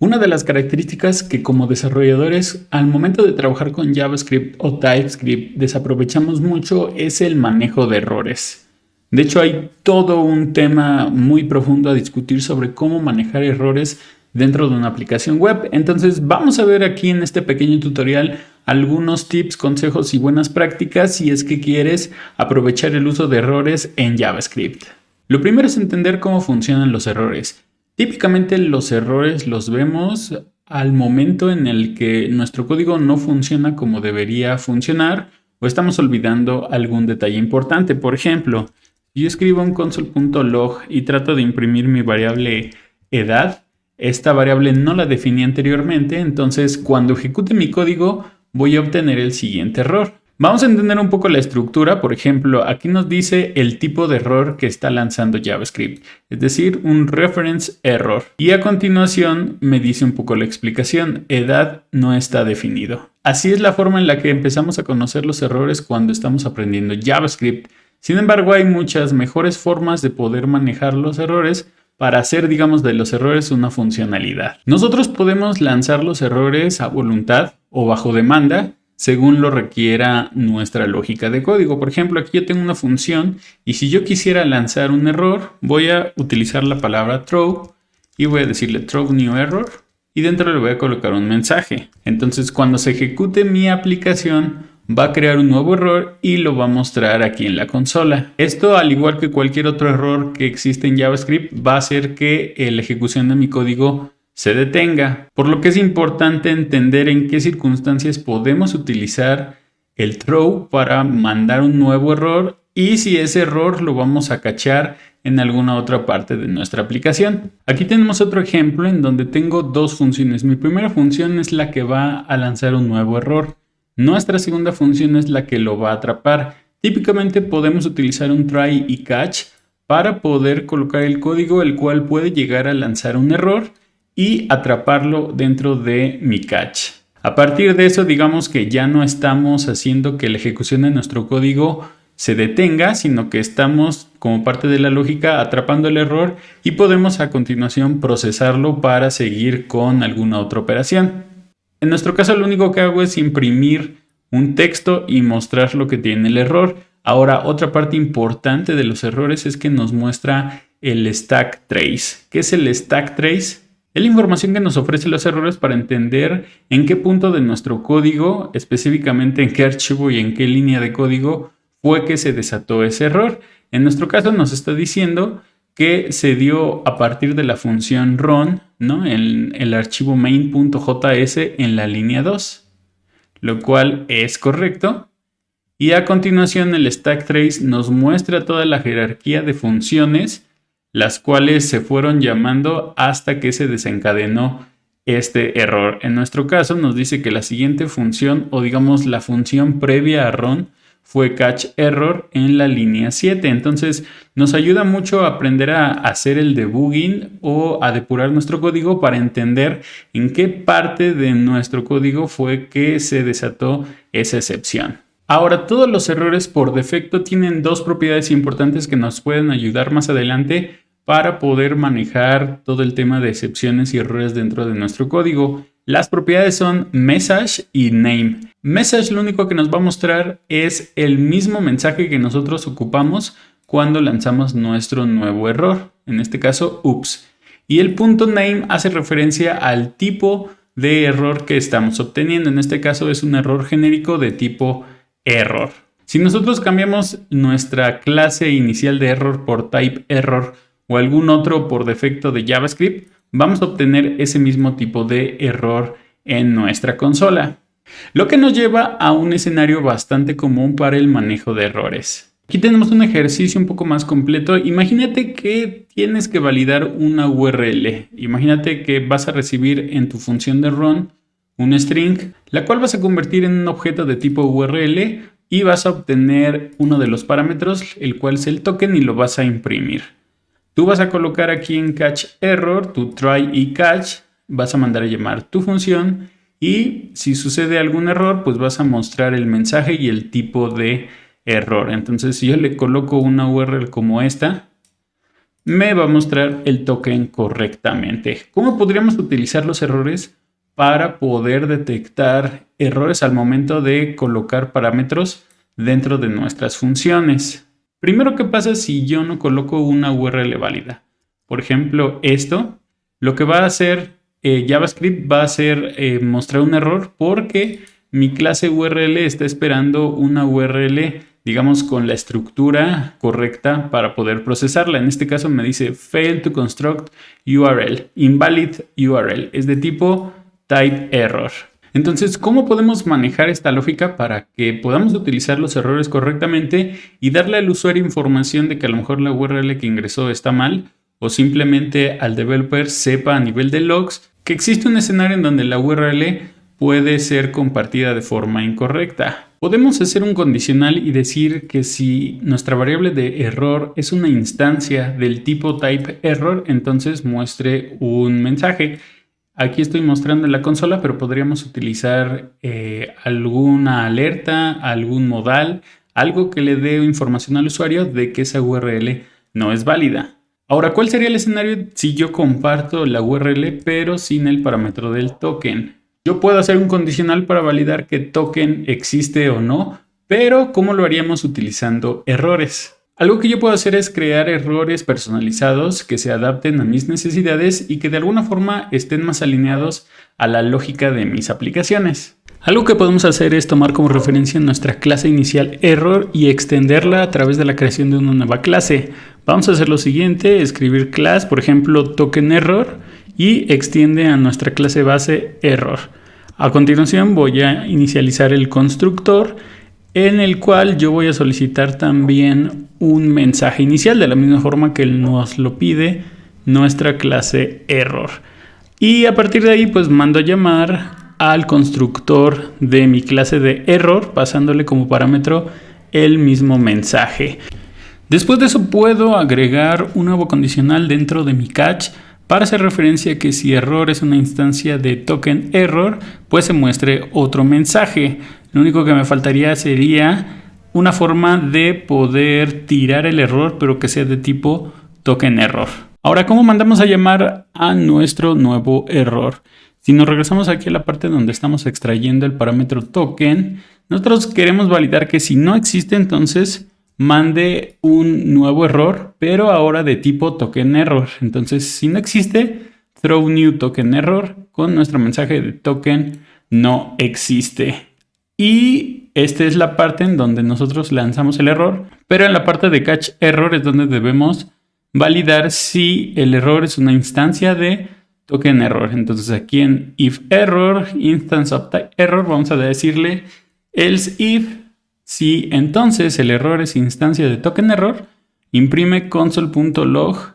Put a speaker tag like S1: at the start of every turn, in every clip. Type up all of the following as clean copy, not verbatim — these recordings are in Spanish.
S1: Una de las características que como desarrolladores al momento de trabajar con JavaScript o TypeScript desaprovechamos mucho es el manejo de errores. De hecho, hay todo un tema muy profundo a discutir sobre cómo manejar errores dentro de una aplicación web. Entonces vamos a ver aquí en este pequeño tutorial algunos tips, consejos y buenas prácticas si es que quieres aprovechar el uso de errores en JavaScript. Lo primero es entender cómo funcionan los errores. Típicamente los errores los vemos al momento en el que nuestro código no funciona como debería funcionar o estamos olvidando algún detalle importante. Por ejemplo, si yo escribo un console.log y trato de imprimir mi variable edad, esta variable no la definí anteriormente, entonces cuando ejecute mi código voy a obtener el siguiente error. Vamos a entender un poco la estructura. Por ejemplo, aquí nos dice el tipo de error que está lanzando JavaScript, es decir, un reference error. Y a continuación me dice un poco la explicación, edad no está definido. Así es la forma en la que empezamos a conocer los errores cuando estamos aprendiendo JavaScript. Sin embargo, hay muchas mejores formas de poder manejar los errores para hacer, digamos, de los errores una funcionalidad. Nosotros podemos lanzar los errores a voluntad o bajo demanda, según lo requiera nuestra lógica de código. Por ejemplo, aquí yo tengo una función y si yo quisiera lanzar un error, voy a utilizar la palabra throw y voy a decirle throw new error y dentro le voy a colocar un mensaje. Entonces, cuando se ejecute mi aplicación, va a crear un nuevo error y lo va a mostrar aquí en la consola. Esto, al igual que cualquier otro error que existe en JavaScript, va a hacer que la ejecución de mi código se detenga, por lo que es importante entender en qué circunstancias podemos utilizar el throw para mandar un nuevo error y si ese error lo vamos a cachar en alguna otra parte de nuestra aplicación. Aquí tenemos otro ejemplo en donde tengo dos funciones. Mi primera función es la que va a lanzar un nuevo error. Nuestra segunda función es la que lo va a atrapar. Típicamente podemos utilizar un try y catch para poder colocar el código el cual puede llegar a lanzar un error y atraparlo dentro de mi catch. A partir de eso, digamos que ya no estamos haciendo que la ejecución de nuestro código se detenga, sino que estamos, como parte de la lógica, atrapando el error y podemos a continuación procesarlo para seguir con alguna otra operación. En nuestro caso, lo único que hago es imprimir un texto y mostrar lo que tiene el error. Ahora, otra parte importante de los errores es que nos muestra el stack trace. ¿Qué es el stack trace? Es la información que nos ofrece los errores para entender en qué punto de nuestro código, específicamente en qué archivo y en qué línea de código fue que se desató ese error. En nuestro caso nos está diciendo que se dio a partir de la función run, ¿no? En el archivo main.js en la línea 2, lo cual es correcto. Y a continuación el stack trace nos muestra toda la jerarquía de funciones, las cuales se fueron llamando hasta que se desencadenó este error. En nuestro caso nos dice que la siguiente función, o digamos la función previa a run, fue catch error en la línea 7. Entonces nos ayuda mucho a aprender a hacer el debugging o a depurar nuestro código para entender en qué parte de nuestro código fue que se desató esa excepción. Ahora, todos los errores por defecto tienen dos propiedades importantes que nos pueden ayudar más adelante para poder manejar todo el tema de excepciones y errores dentro de nuestro código. Las propiedades son message y name. Message lo único que nos va a mostrar es el mismo mensaje que nosotros ocupamos cuando lanzamos nuestro nuevo error, en este caso oops. Y el punto name hace referencia al tipo de error que estamos obteniendo. En este caso es un error genérico de tipo error. Si nosotros cambiamos nuestra clase inicial de error por type error o algún otro por defecto de JavaScript, vamos a obtener ese mismo tipo de error en nuestra consola. Lo que nos lleva a un escenario bastante común para el manejo de errores. Aquí tenemos un ejercicio un poco más completo. Imagínate que tienes que validar una URL. Imagínate que vas a recibir en tu función de run un string, la cual vas a convertir en un objeto de tipo URL y vas a obtener uno de los parámetros, el cual es el token, y lo vas a imprimir. Tú vas a colocar aquí en catch error tu try y catch, vas a mandar a llamar tu función y si sucede algún error, pues vas a mostrar el mensaje y el tipo de error. Entonces, si yo le coloco una URL como esta, me va a mostrar el token correctamente. ¿Cómo podríamos utilizar los errores para poder detectar errores al momento de colocar parámetros dentro de nuestras funciones? Primero, ¿qué pasa si yo no coloco una URL válida? Por ejemplo, esto, lo que va a hacer JavaScript va a hacer mostrar un error porque mi clase URL está esperando una URL, digamos, con la estructura correcta para poder procesarla. En este caso me dice fail to construct URL, invalid URL, es de tipo type error. Entonces, ¿cómo podemos manejar esta lógica para que podamos utilizar los errores correctamente y darle al usuario información de que a lo mejor la URL que ingresó está mal, o simplemente al developer sepa a nivel de logs que existe un escenario en donde la URL puede ser compartida de forma incorrecta? Podemos hacer un condicional y decir que si nuestra variable de error es una instancia del tipo type error, entonces muestre un mensaje. Aquí estoy mostrando en la consola, pero podríamos utilizar alguna alerta, algún modal, algo que le dé información al usuario de que esa URL no es válida. Ahora, ¿cuál sería el escenario si yo comparto la URL pero sin el parámetro del token? Yo puedo hacer un condicional para validar que token existe o no, pero ¿cómo lo haríamos utilizando errores? Algo que yo puedo hacer es crear errores personalizados que se adapten a mis necesidades y que de alguna forma estén más alineados a la lógica de mis aplicaciones. Algo que podemos hacer es tomar como referencia nuestra clase inicial error y extenderla a través de la creación de una nueva clase. Vamos a hacer lo siguiente, escribir class, por ejemplo, token error, y extiende a nuestra clase base error. A continuación voy a inicializar el constructor en el cual yo voy a solicitar también un mensaje inicial de la misma forma que nos lo pide nuestra clase error. Y a partir de ahí pues mando a llamar al constructor de mi clase de error pasándole como parámetro el mismo mensaje. Después de eso puedo agregar un nuevo condicional dentro de mi catch para hacer referencia a que si error es una instancia de token error, pues se muestre otro mensaje. Lo único que me faltaría sería una forma de poder tirar el error, pero que sea de tipo token error. Ahora, ¿cómo mandamos a llamar a nuestro nuevo error? Si nos regresamos aquí a la parte donde estamos extrayendo el parámetro token, nosotros queremos validar que si no existe, entonces mande un nuevo error, pero ahora de tipo token error. Entonces, si no existe, throw new token error con nuestro mensaje de token no existe. Y esta es la parte en donde nosotros lanzamos el error, pero en la parte de catch error es donde debemos validar si el error es una instancia de token error. Entonces aquí en if error, instance of type error, vamos a decirle else if. Si entonces el error es instancia de token error, imprime console.log.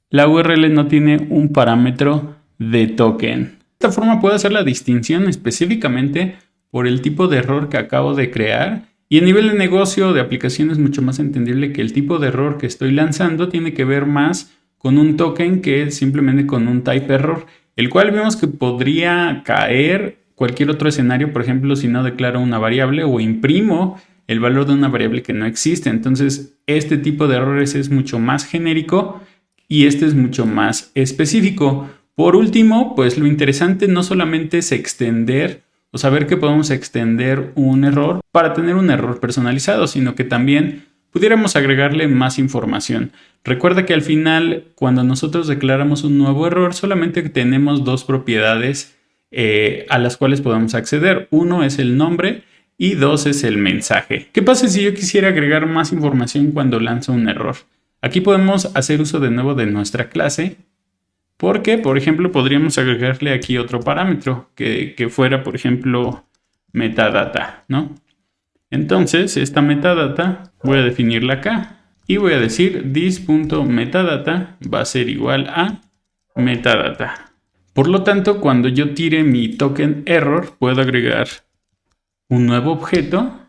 S1: La URL no tiene un parámetro de token. De esta forma puedo hacer la distinción específicamente por el tipo de error que acabo de crear. Y a nivel de negocio de aplicación es mucho más entendible que el tipo de error que estoy lanzando tiene que ver más con un token que simplemente con un type error, el cual vemos que podría caer cualquier otro escenario, por ejemplo, si no declaro una variable o imprimo el valor de una variable que no existe. Entonces, este tipo de errores es mucho más genérico y este es mucho más específico. Por último, pues lo interesante no solamente es extender o saber que podemos extender un error para tener un error personalizado, sino que también pudiéramos agregarle más información. Recuerda que al final, cuando nosotros declaramos un nuevo error, solamente tenemos dos propiedades a las cuales podemos acceder. Uno es el nombre y dos es el mensaje. ¿Qué pasa si yo quisiera agregar más información cuando lanzo un error? Aquí podemos hacer uso de nuevo de nuestra clase, porque, por ejemplo, podríamos agregarle aquí otro parámetro que fuera, por ejemplo, metadata, ¿no? Entonces, esta metadata voy a definirla acá y voy a decir this.metadata va a ser igual a metadata. Por lo tanto, cuando yo tire mi token error, puedo agregar un nuevo objeto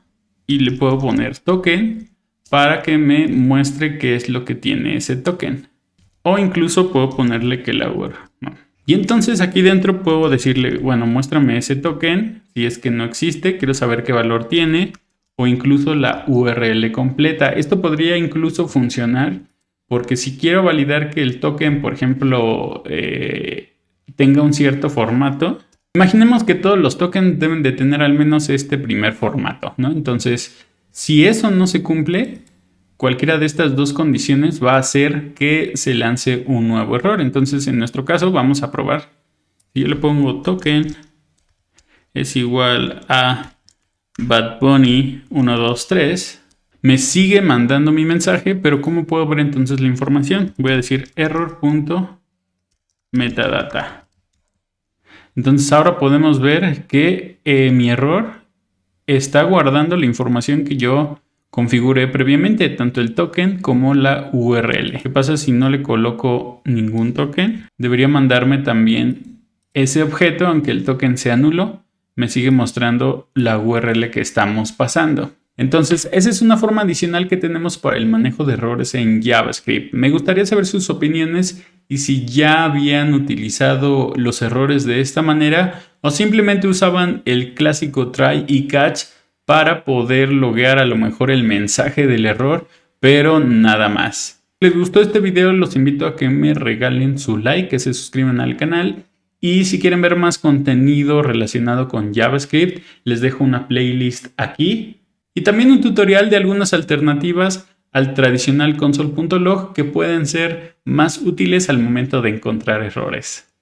S1: y le puedo poner token para que me muestre qué es lo que tiene ese token. O incluso puedo ponerle que la URL. No. Y entonces aquí dentro puedo decirle, bueno, muéstrame ese token. Si es que no existe, quiero saber qué valor tiene. O incluso la URL completa. Esto podría incluso funcionar porque si quiero validar que el token, por ejemplo, tenga un cierto formato, imaginemos que todos los tokens deben de tener al menos este primer formato, ¿no? Entonces, si eso no se cumple, cualquiera de estas dos condiciones va a hacer que se lance un nuevo error. Entonces, en nuestro caso, vamos a probar. Si yo le pongo token es igual a Bad Bunny 123, me sigue mandando mi mensaje, pero ¿cómo puedo ver entonces la información? Voy a decir error.metadata. Entonces ahora podemos ver que mi error está guardando la información que yo configuré previamente, tanto el token como la URL. ¿Qué pasa si no le coloco ningún token? Debería mandarme también ese objeto, aunque el token sea nulo, me sigue mostrando la URL que estamos pasando. Entonces, esa es una forma adicional que tenemos para el manejo de errores en JavaScript. Me gustaría saber sus opiniones y si ya habían utilizado los errores de esta manera o simplemente usaban el clásico try y catch para poder loguear a lo mejor el mensaje del error, pero nada más. Si les gustó este video, los invito a que me regalen su like, que se suscriban al canal. Y si quieren ver más contenido relacionado con JavaScript, les dejo una playlist aquí. Y también un tutorial de algunas alternativas al tradicional console.log que pueden ser más útiles al momento de encontrar errores.